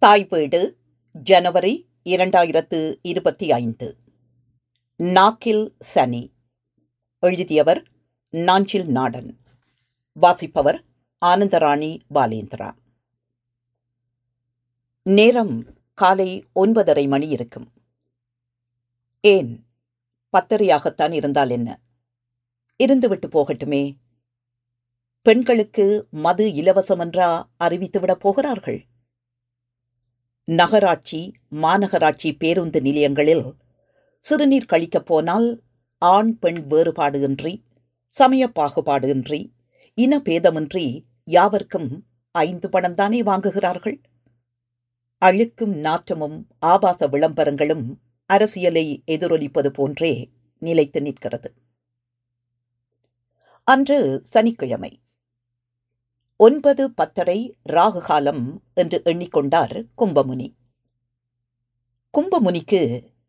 தாய்வீடு ஜனவரி 2025. நாக்கில் சனி. எழுதியவர் நாஞ்சில் நாடன். வாசிப்பவர் ஆனந்தராணி பாலேந்திரா. நேரம் காலை 9:30 மணி இருக்கும். ஏன் 10:30 இருந்தால் என்ன? இருந்துவிட்டு போகட்டுமே. பெண்களுக்கு மது இலவசம் என்றா அறிவித்துவிடப் போகிறார்கள்? நகராட்சி மாநகராட்சி பேருந்து நிலையங்களில் சிறுநீர் கழிக்கப் போனால் ஆண் பெண் வேறுபாடு இன்றி, சமய பாகுபாடு இன்றி, இன பேதமின்றி யாவர்க்கும் 5 பணம்தானே வாங்குகிறார்கள். அழுக்கும் நாற்றமும் ஆபாச விளம்பரங்களும் அரசியலை எதிரொலிப்பது போன்றே நிலைத்து நிற்கிறது. அன்று சனிக்கிழமை 9:10 ராகு காலம் என்று எண்ணிக்கொண்டார் கும்பமுனி. கும்பமுனிக்கு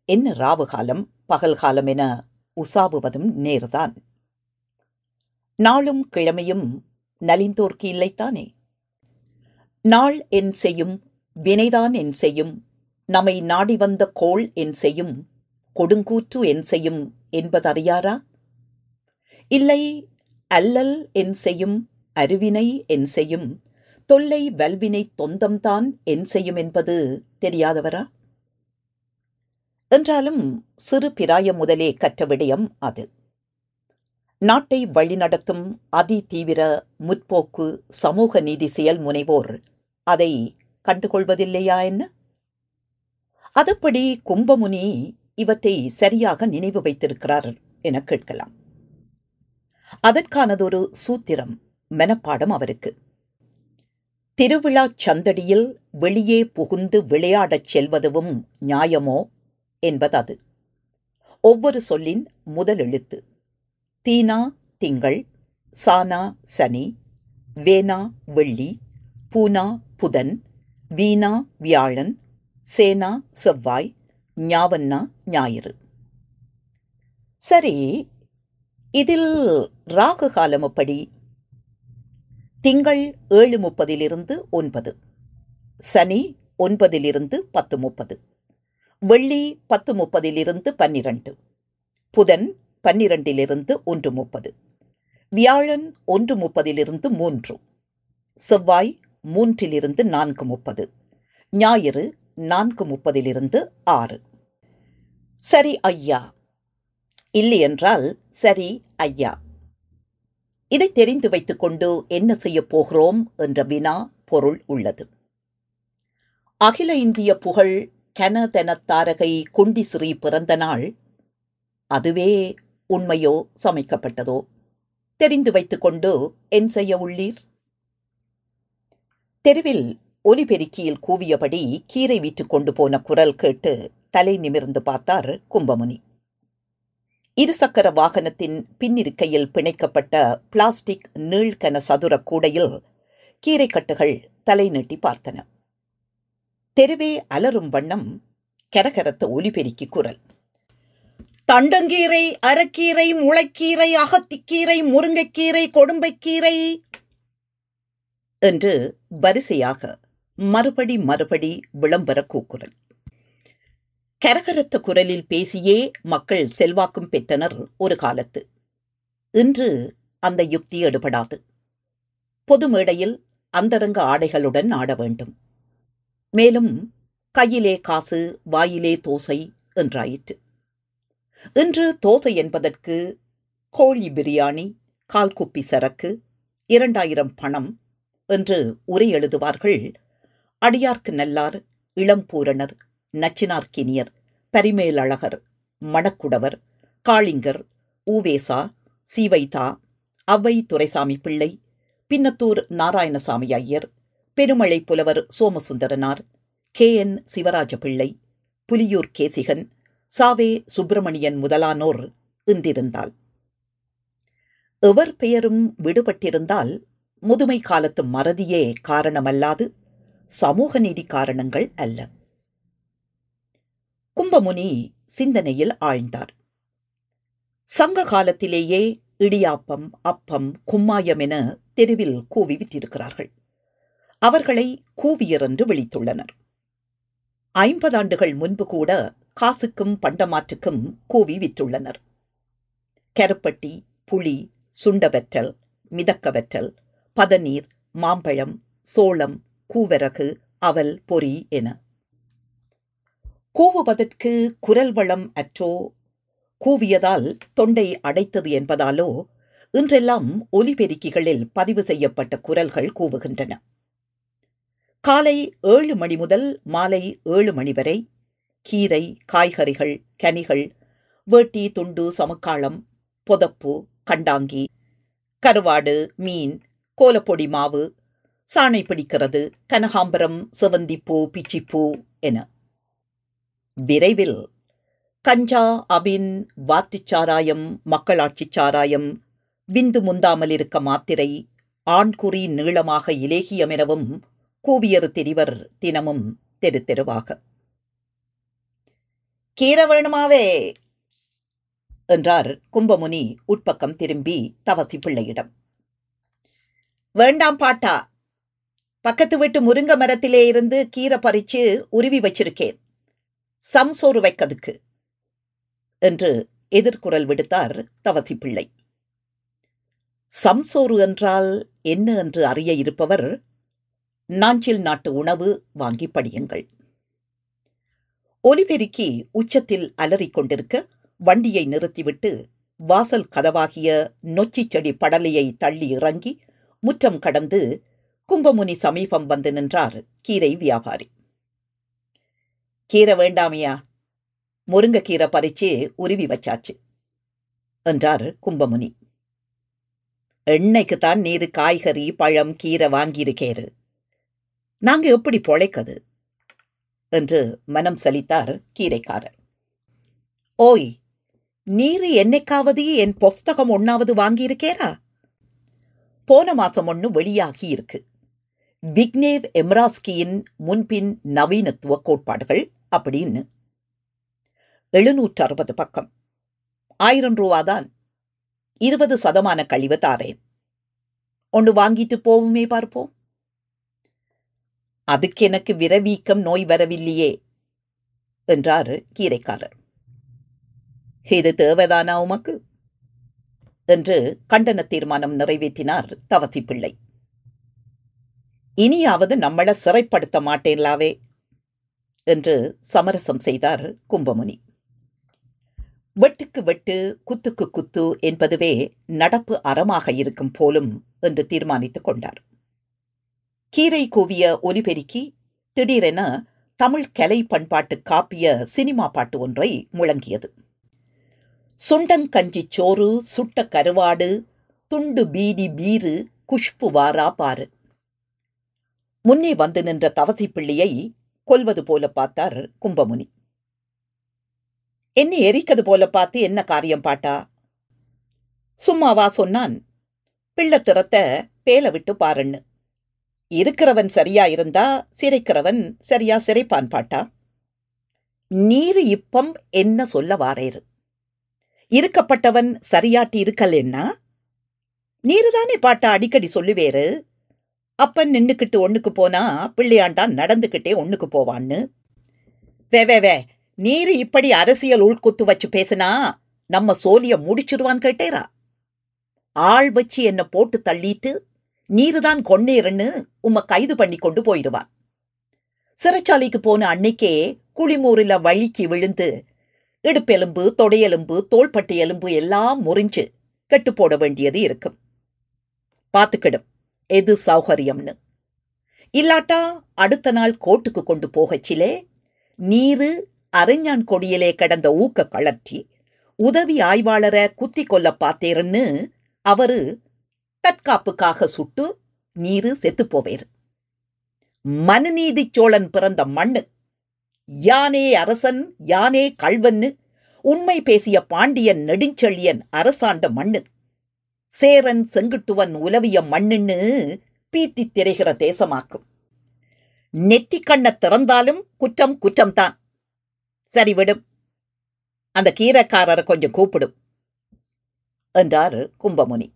என்ன ராவு காலம் பகல் காலம் என உசாவுவதும் நேர்தான். நாளும் கிழமையும் நலிந்தோர்க்கு இல்லைத்தானே. நாள் என் செய்யும், வினைதான் என் செய்யும், நம்மை நாடி வந்த கோள் என் செய்யும், கொடுங்கூற்று என் செய்யும் என்பதறியாரா? இல்லை, அல்லல் என் செய்யும், அருவினை என் செய்யும், தொல்லை வல்வினை தொந்தம்தான் என் செய்யும் என்பது தெரியாதவரா? என்றாலும் சிறு பிராயம் முதலே கற்ற விடயம் அது. நாட்டை வழிநடத்தும் அதி தீவிர முற்போக்கு சமூக நீதி செயல் முனைவோர் அதை கண்டுகொள்வதில்லையா என்ன? அதுபடி கும்பமுனி இவற்றை சரியாக நினைவு வைத்திருக்கிறார் என கேட்கலாம். அதற்கானதொரு சூத்திரம், மெனப்பாடம் அவருக்கு. திருவிழா சந்தடியில் வெளியே புகுந்து விளையாடச் செல்வதும் நியாயமோ என்பது. ஒவ்வொரு சொல்லின் முதல் எழுத்து. தீனா திங்கள், சானா சனி, வேனா வெள்ளி, பூனா புதன், வீணா வியாழன், சேனா செவ்வாய், ஞாவண்ணா ஞாயிறு. சரி, இதில் ராகு காலம் எப்படி? திங்கள் 7:30 9, சனி 9 10:30, வெள்ளி 10:30 12, புதன் 12 1:30, வியாழன் 1:30 3, செவ்வாய் 3 4:30, ஞாயிறு 4:30 6. சரி ஐயா, இல்லையென்றால் சரி ஐயா. இதை தெரிந்து வைத்துக் கொண்டு என்ன செய்யப் போகிறோம் என்ற வினா பொருள் உள்ளது. அகில இந்திய புகழ் கனதன தாரகை குண்டி ஸ்ரீ பிறந்த நாள். அதுவே உண்மையோ சமைக்கப்பட்டதோ தெரிந்து வைத்துக் கொண்டு என் செய்ய உள்ளீர்? தெருவில் ஒலிபெருக்கியில் கூவியபடி கீரை விற்றுக் கொண்டு போன குரல் கேட்டு தலை நிமிர்ந்து பார்த்தார் கும்பமுனி. இருசக்கர வாகனத்தின் பின்னிருக்கையில் பிணைக்கப்பட்ட பிளாஸ்டிக் நீள்கன சதுர கூடையில் கீரைக்கட்டுகள் தலை நீட்டி பார்த்தன. தெருவே அலரும் வண்ணம் கரகரத்த ஒலிபெருக்கி குரல். தண்டங்கீரை, அரக்கீரை, முளைக்கீரை, அகத்திக்கீரை, முருங்கைக்கீரை, கொடும்பைக்கீரை என்று வரிசையாக மறுபடி விளம்பர கூக்குரல். கரகரத்த குரலில் பேசியே மக்கள் செல்வாக்கும் பெற்றனர் ஒரு காலத்து. இன்று அந்த யுக்தி எடுபடாது. பொது மேடையில் அந்தரங்க ஆடைகளுடன் ஆட வேண்டும். மேலும் கையிலே காசு, வாயிலே தோசை என்றாயிற்று. இன்று தோசை என்பதற்கு கோழி பிரியாணி, 1/4 குப்பி சரக்கு, 2000 பணம் என்று உரை எழுதுவார்கள் அடியார்க்கு நல்லார், இளம்பூரணர், நச்சினார்க்கினியர், பரிமேலழகர், மணக்குடவர், காளிங்கர், ஊவேசா, சீவைதா, அவ்வை துரைசாமி பிள்ளை, பின்னத்தூர் நாராயணசாமி ஐயர், பெருமழை புலவர் சோமசுந்தரனார், KN சிவராஜ பிள்ளை, புலியூர் கேசிகன், சாவே சுப்பிரமணியன் முதலானோர் இன்றிருந்தால். எவர் பெயரும் விடுபட்டிருந்தால் முதுமை காலத்து மறதியே காரணமல்லாது சமூக நீதி காரணங்கள் அல்ல. கும்பமுனி சிந்தனையில் ஆழ்ந்தார். சங்க காலத்திலேயே இடியாப்பம், அப்பம், கும்மாயம் என தெருவில் கூவி விற்றிருக்கிறார்கள். அவர்களை கூவியர் என்று விழித்துள்ளனர். 50 ஆண்டுகள் முன்பு கூட காசுக்கும் பண்டமாற்றுக்கும் கூவி விற்றுள்ளனர். கருப்பட்டி, புளி, சுண்டவற்றல், மிதக்கவற்றல், பதநீர், மாம்பழம், சோளம், கூவரகு, அவல், பொறி என. கூவுவதற்கு குரல் வளம் அற்றோ, கூவியதால் தொண்டை அடைத்தது என்பதாலோ இன்றெல்லாம் ஒலிபெருக்கிகளில் பதிவு செய்யப்பட்ட குரல்கள் கூவுகின்றன. காலை 7 மணி முதல் மாலை 7 மணி வரை கீரை, காய்கறிகள், கனிகள், வேட்டி, துண்டு, சமுக்காளம், பொதப்பு, கண்டாங்கி, கருவாடு, மீன், கோலப்பொடி மாவு, சாணை பிடிக்கிறது, கனகாம்பரம், செவந்திப்பூ, பிச்சிப்பூ என. விரைவில் கஞ்சா, அபின், வாத்துச்சாராயம், மக்களாட்சிச் சாராயம், விந்து முந்தாமல் இருக்க மாத்திரை, ஆண்குறி நீளமாக இலேகியம் எனவும் கூவியறு திரிவர் தினமும் தெரு தெருவாக. கீரை வேணுமாவே என்றார் கும்பமுனி உட்பக்கம் திரும்பி தவசி பிள்ளையிடம். வேண்டாம் பாட்டா, பக்கத்து வீட்டு முருங்க மரத்திலே இருந்து கீரை பறிச்சு உருவி வச்சிருக்கேன், சம்சோறு வைக்கதுக்கு என்று எதிர்குரல் விடுத்தார் தவசி பிள்ளை. சம்சோறு என்றால் என்ன என்று அறிய இருப்பவர் நாஞ்சில் நாட்டு உணவு வாங்கி படியுங்கள். ஒலிபெருக்கி உச்சத்தில் அலறிக் கொண்டிருக்க வண்டியை நிறுத்திவிட்டு வாசல் கதவாகிய நொச்சிச் செடி படலையை தள்ளி இறங்கி முற்றம் கடந்து கும்பமுனி சமீபம் வந்து நின்றார் கீரை வியாபாரி. கீரை வேண்டாமையா, முருங்கக்கீரை பறிச்சு உருவி வச்சாச்சு என்றார் கும்பமுனி. எண்ணெய்க்குத்தான் நீரு காய்கறி, பழம், கீரை வாங்கியிருக்கேரு, நாங்க எப்படி பொழைக்கது என்று மனம் சலித்தார் கீரைக்காரர். ஓய், நீரு என்னைக்காவது என் புஸ்தகம் ஒன்னாவது வாங்கியிருக்கேரா? போன மாசம் ஒன்னு வெளியாகி இருக்கு. விக்னேவ் எம்ராஸ்கியின் முன்பின் நவீனத்துவ கோட்பாடுகள் அப்படின்னு. 760 பக்கம், 1000 ரூபாதான். 20% கழிவு தாரேன். ஒன்று வாங்கிட்டு போவுமே பார்ப்போம். அதுக்கு எனக்கு விரவீக்கம் நோய் வரவில்லையே என்றார் கீரைக்காரர். இது தேவைதானா உமக்கு என்று கண்டன தீர்மானம் நிறைவேற்றினார் தவசி பிள்ளை. இனியாவது நம்மள சிறைப்படுத்த மாட்டேன்லாவே என்று சமரசம் செய்தார் கும்பமுனி. வெட்டுக்கு வெட்டு, குத்துக்கு குத்து என்பதுவே நடப்பு அறமாக இருக்கும் போலும் என்று தீர்மானித்துக் கொண்டார். கீரை கூவிய ஒலிபெருக்கி திடீரென தமிழ் கலை பண்பாட்டு காப்பிய சினிமா பாட்டு ஒன்றை முழங்கியது. சுண்டங்கஞ்சி சோறு, சுட்ட கருவாடு, துண்டு பீடி பீரு, குஷ்பு வாரா பாரு. முன்னே வந்து நின்ற தவசி பிள்ளையை கொல்வது போல பார்த்தார் கும்பமுனி. என்னை எரிக்கது போல பார்த்து என்ன காரியம் பாட்டா? சும்மாவா சொன்னான்? பிள்ளத்திறத்தை பேல விட்டு பாருன்னு. இருக்கிறவன் சரியா இருந்தா சிறைக்கிறவன் சரியா சிறைப்பான் பாட்டா. நீரு இப்பம் என்ன சொல்ல வாரேரு? இருக்கப்பட்டவன் சரியாட்டி இருக்கலன்னா நீருதானே பாட்டா அடிக்கடி சொல்லுவேரு. அப்பன் நின்னுக்கிட்டு ஒண்ணுக்கு போனா பிள்ளையாண்டான் நடந்துகிட்டே ஒண்ணுக்கு போவான்னு. வே நீரு இப்படி அரசியல் உள்குத்து வச்சு பேசினா நம்ம சோலிய முடிச்சிருவான் கேட்டேரா? ஆள் வச்சு என்ன போட்டு தள்ளிட்டு நீருதான் கொன்னேருன்னு உம்ம கைது பண்ணி கொண்டு போயிடுவான். சிறைச்சாலைக்கு போன அன்னைக்கே குளிமூரில வழிக்கு விழுந்து இடுப்பெலும்பு, தொடையெலும்பு, தோள்பட்டு எலும்பு எல்லாம் முறிஞ்சு கெட்டு போட வேண்டியது இருக்கும். பார்த்துக்கிடும் எது சௌகரியம்னு. இல்லாட்டா அடுத்த நாள் கோட்டுக்கு கொண்டு போகச்சிலே நீரு அறிஞான் கொடியிலே கிடந்த ஊக்க கழற்றி உதவி ஆய்வாளரை குத்தி கொல்ல பார்த்தேருன்னு அவரு தற்காப்புக்காக சுட்டு நீரு செத்து போவேரு. மனுநீதி சோழன் பிறந்த மண்ணு, யானே அரசன் யானே கள்வன்னு உண்மை பேசிய பாண்டியன் நெடுஞ்செழியன் அரசாண்ட மண்ணு, சேரன் செங்குட்டுவன் உலவிய மண்ணுன்னு பீத்தி திரைகிற தேசமாக்கும். நெத்தி கண்ண திறந்தாலும் குற்றம் குற்றம்தான். சரி விடும், அந்த கீரைக்காரரை கொஞ்சம் கூப்பிடும் என்றார் கும்பமுனி.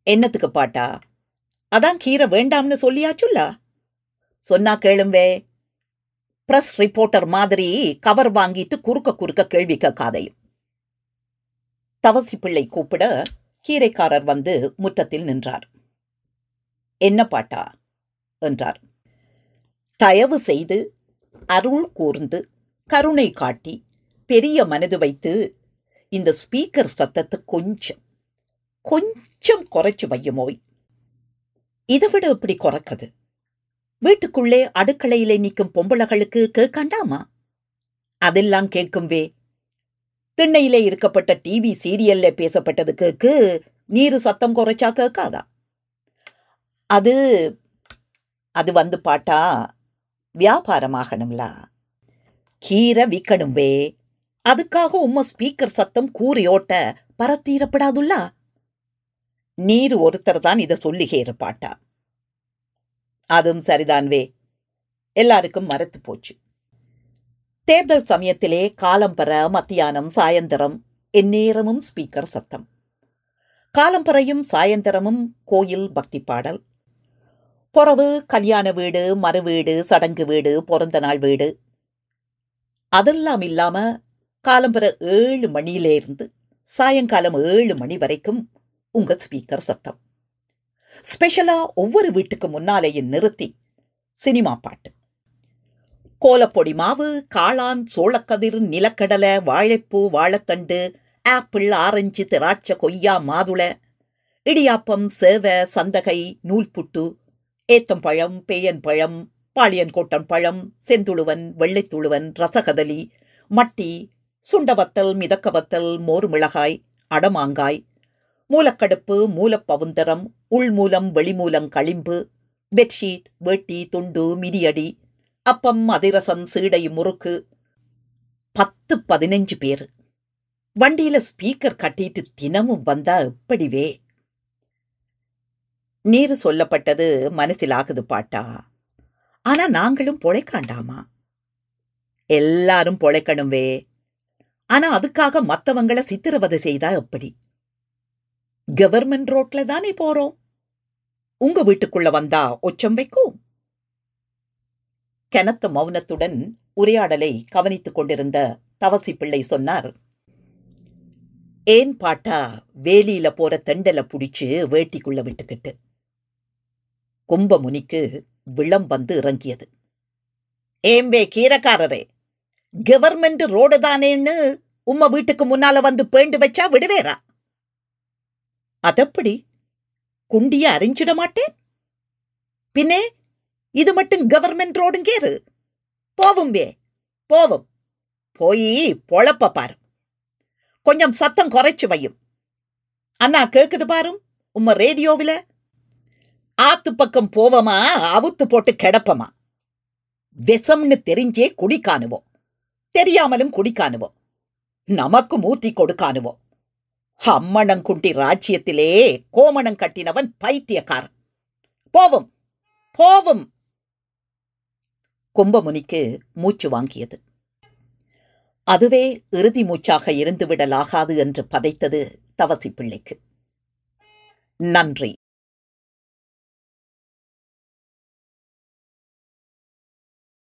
என்னத்துக்கு பாட்டா? அதான் கீரை வேண்டாம்னு சொல்லியாச்சுல்ல. சொன்னா கேளும்வே. பிரஸ் ரிப்போர்ட்டர் மாதிரி கவர் வாங்கிட்டு குறுக்க குறுக்க கேள்வி கேட்காதையும். தவசி பிள்ளை கூப்பிட கீரைக்காரர் வந்து முற்றத்தில் நின்றார். என்ன பாட்டா என்றார். தயவு செய்து அருள் கூர்ந்து கருணை காட்டி பெரிய மனது வைத்து இந்த ஸ்பீக்கர் சத்தத்தை கொஞ்சம் குறைச்சு வையுமோய். இதை விட எப்படி குறைக்குது? வீட்டுக்குள்ளே அடுக்களையிலே நிற்கும் பொம்பளைகளுக்கு கேட்காண்டாமா? அதெல்லாம் கேட்கும்வே. திண்ணையிலே இருக்கப்பட்ட டிவி சீரியல்ல பேசப்பட்டது கேக்கு நீரு சத்தம் குறைச்சா கேட்காதா? அது அது வந்து பாட்டா வியாபாரமாகணும்ல, கீரை விற்கணும்வே. அதுக்காக உம்ம ஸ்பீக்கர் சத்தம் கூறியோட்ட பரத்தீரப்படாதுல்ல. நீர் ஒருத்தர் தான் இதை சொல்லிகேரு பாட்டா. அதுவும் சரிதான்வே, எல்லாருக்கும் மறத்து போச்சு. தேர்தல் சமயத்திலே காலம்பர மத்தியானம் சாயந்தரம் எந்நேரமும் ஸ்பீக்கர் சத்தம். காலம்பரையும் சாயந்தரமும் கோயில் பக்தி பாடல். பொறவு கல்யாண வீடு, மறு வீடு, சடங்கு வீடு, பிறந்த நாள் வீடு. அதெல்லாம் இல்லாம காலம்பர 7 மணியிலேருந்து சாயங்காலம் 7 மணி வரைக்கும் உங்க ஸ்பீக்கர் சத்தம். ஸ்பெஷலா ஒவ்வொரு வீட்டுக்கு முன்னாலேயும் நிறுத்தி சினிமா பாட்டு. கோலப்பொடி மாவு, காளான், சோளக்கதிர், நிலக்கடலை, வாழைப்பூ, வாழைத்தண்டு, ஆப்பிள், ஆரஞ்சு, திராட்சை, கொய்யா, மாதுளை, இடியாப்பம், சேவை, சந்தகை, நூல்புட்டு, ஏத்தம்பழம், பேயன்பழம், பாளியன்கோட்டன் பழம், செந்துளுவன், வெள்ளைத்துளுவன், ரசகதலி, மட்டி, சுண்டவத்தல், மிதக்கவத்தல், மோர் மிளகாய், அடமாங்காய், மூலக்கடுப்பு, மூலப்பவுந்தரம், உள்மூலம், வெளிமூலம், களிம்பு, பெட்ஷீட், வேட்டி, துண்டு, மிதியடி, அப்பம், அதிரசம், சீடை, முறுக்கு. 10-15 பேர் வண்டியில ஸ்பீக்கர் கட்டிட்டு தினமும் வந்தா எப்படிவே? நீரு சொல்லப்பட்டது மனசிலாகுது பாட்டா. ஆனா நாங்களும் பொழைக்காண்டாமா? எல்லாரும் பொழைக்கணும்வே. ஆனா அதுக்காக மத்தவங்களை சித்திரவதை செய்தா எப்படி? கவர்மெண்ட் ரோட்ல தானே போறோம். உங்க வீட்டுக்குள்ள வந்தா ஒச்சம் வைக்கும். கனத்த மௌனத்துடன் உரையாடலை கவனித்துக் கொண்டிருந்த தவசி பிள்ளை சொன்னார். ஏன் பாட்டா வேலியில போற தெண்டலை புடிச்சு வேட்டிக்குள்ள விட்டுக்கிட்டு? கும்பமுனிக்கு விளம் வந்து இறங்கியது. ஏம்பே கீரைக்காரரே, கவர்மெண்ட் ரோடு தானேன்னு உம்ம வீட்டுக்கு முன்னால வந்து பேண்டு வச்சா விடுவேரா? அதப்படி குண்டிய அறிஞ்சிட மாட்டேன். பின்னே இது மட்டும் கவர்மெண்ட் ரோடுங்கேரு. போவும் வே, போவும். போய் பொழப்ப பாரு. கொஞ்சம் சத்தம் குறைச்சு வையும். அண்ணா கேக்குது பாரும் உம்ம ரேடியோவில. ஆத்து பக்கம் போவமா, அவுத்து போட்டு கிடப்பமா. விஷம்னு தெரிஞ்சே குடிக்கானுவோம், தெரியாமலும் குடிக்கானுவோம், நமக்கு மூத்தி கொடுக்கானுவோம். அம்மணங்குண்டி ராஜ்யத்திலே கோமணம் கட்டினவன் பைத்தியக்காரன். போவும் போவும். கும்பமுனிக்கு மூச்சு வாங்கியது. அதுவே இறுதி மூச்சாக இருந்துவிடலாகாது என்று பதைத்தது தவசி பிள்ளைக்கு. நன்றி.